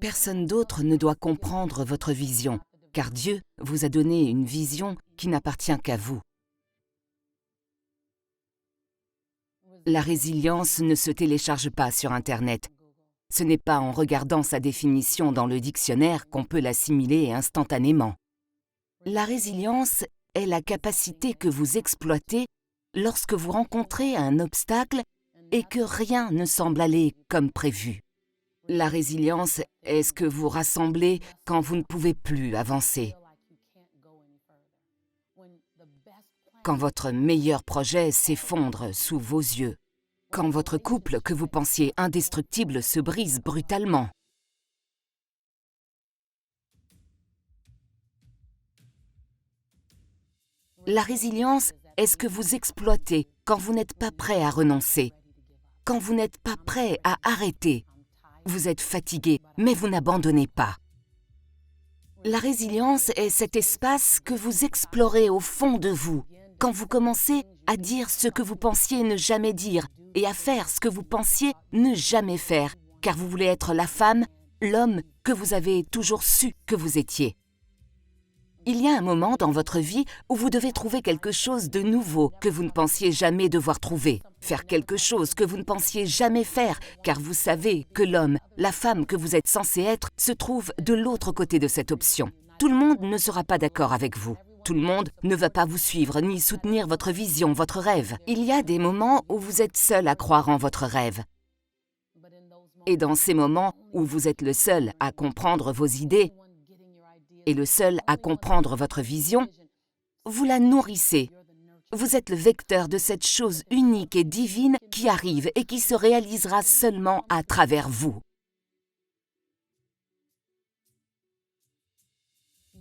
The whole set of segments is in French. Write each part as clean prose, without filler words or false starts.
Personne d'autre ne doit comprendre votre vision, car Dieu vous a donné une vision qui n'appartient qu'à vous. La résilience ne se télécharge pas sur Internet. Ce n'est pas en regardant sa définition dans le dictionnaire qu'on peut l'assimiler instantanément. La résilience est la capacité que vous exploitez lorsque vous rencontrez un obstacle et que rien ne semble aller comme prévu. La résilience est ce que vous rassemblez quand vous ne pouvez plus avancer. Quand votre meilleur projet s'effondre sous vos yeux. Quand votre couple que vous pensiez indestructible se brise brutalement. La résilience est ce que vous exploitez quand vous n'êtes pas prêt à renoncer, quand vous n'êtes pas prêt à arrêter. Vous êtes fatigué, mais vous n'abandonnez pas. La résilience est cet espace que vous explorez au fond de vous, quand vous commencez à dire ce que vous pensiez ne jamais dire et à faire ce que vous pensiez ne jamais faire, car vous voulez être la femme, l'homme que vous avez toujours su que vous étiez. Il y a un moment dans votre vie où vous devez trouver quelque chose de nouveau que vous ne pensiez jamais devoir trouver, faire quelque chose que vous ne pensiez jamais faire, car vous savez que l'homme, la femme que vous êtes censé être, se trouve de l'autre côté de cette option. Tout le monde ne sera pas d'accord avec vous. Tout le monde ne va pas vous suivre ni soutenir votre vision, votre rêve. Il y a des moments où vous êtes seul à croire en votre rêve. Et dans ces moments où vous êtes le seul à comprendre vos idées et le seul à comprendre votre vision, vous la nourrissez. Vous êtes le vecteur de cette chose unique et divine qui arrive et qui se réalisera seulement à travers vous.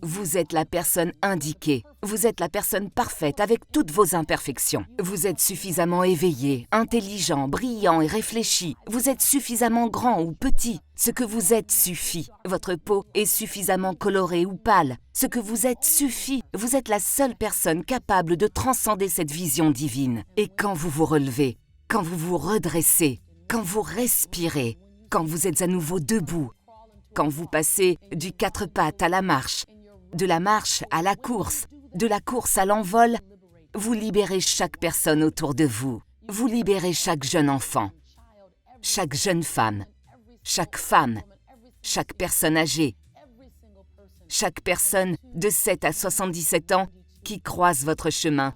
Vous êtes la personne indiquée, vous êtes la personne parfaite avec toutes vos imperfections. Vous êtes suffisamment éveillé, intelligent, brillant et réfléchi. Vous êtes suffisamment grand ou petit. Ce que vous êtes suffit. Votre peau est suffisamment colorée ou pâle. Ce que vous êtes suffit. Vous êtes la seule personne capable de transcender cette vision divine. Et quand vous vous relevez, quand vous vous redressez, quand vous respirez, quand vous êtes à nouveau debout, quand vous passez du 4 pattes à la marche, de la marche à la course, de la course à l'envol, vous libérez chaque personne autour de vous. Vous libérez chaque jeune enfant, chaque jeune femme, chaque personne âgée, chaque personne de 7 à 77 ans qui croise votre chemin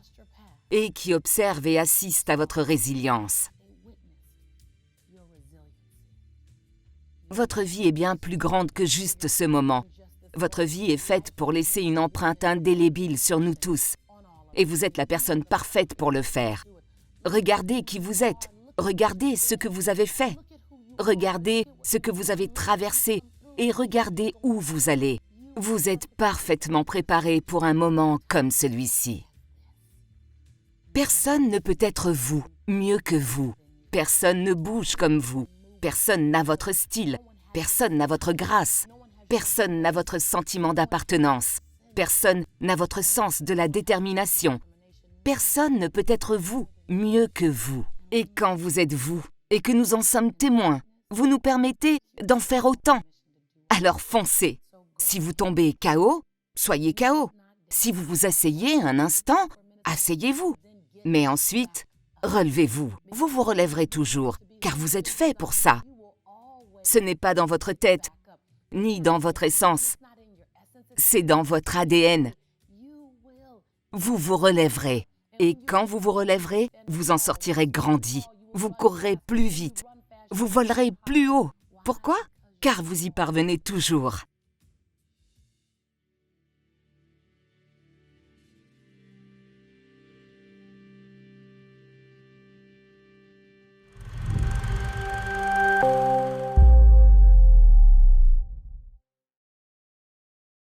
et qui observe et assiste à votre résilience. Votre vie est bien plus grande que juste ce moment. Votre vie est faite pour laisser une empreinte indélébile sur nous tous. Et vous êtes la personne parfaite pour le faire. Regardez qui vous êtes. Regardez ce que vous avez fait. Regardez ce que vous avez traversé. Et regardez où vous allez. Vous êtes parfaitement préparé pour un moment comme celui-ci. Personne ne peut être vous, mieux que vous. Personne ne bouge comme vous. Personne n'a votre style. Personne n'a votre grâce. Personne n'a votre sentiment d'appartenance. Personne n'a votre sens de la détermination. Personne ne peut être vous, mieux que vous. Et quand vous êtes vous, et que nous en sommes témoins, vous nous permettez d'en faire autant. Alors foncez. Si vous tombez KO, soyez KO. Si vous vous asseyez un instant, asseyez-vous. Mais ensuite, relevez-vous. Vous vous relèverez toujours, car vous êtes fait pour ça. Ce n'est pas dans votre tête, ni dans votre essence. C'est dans votre ADN. Vous vous relèverez. Et quand vous vous relèverez, vous en sortirez grandi. Vous courrez plus vite. Vous volerez plus haut. Pourquoi ? Car vous y parvenez toujours.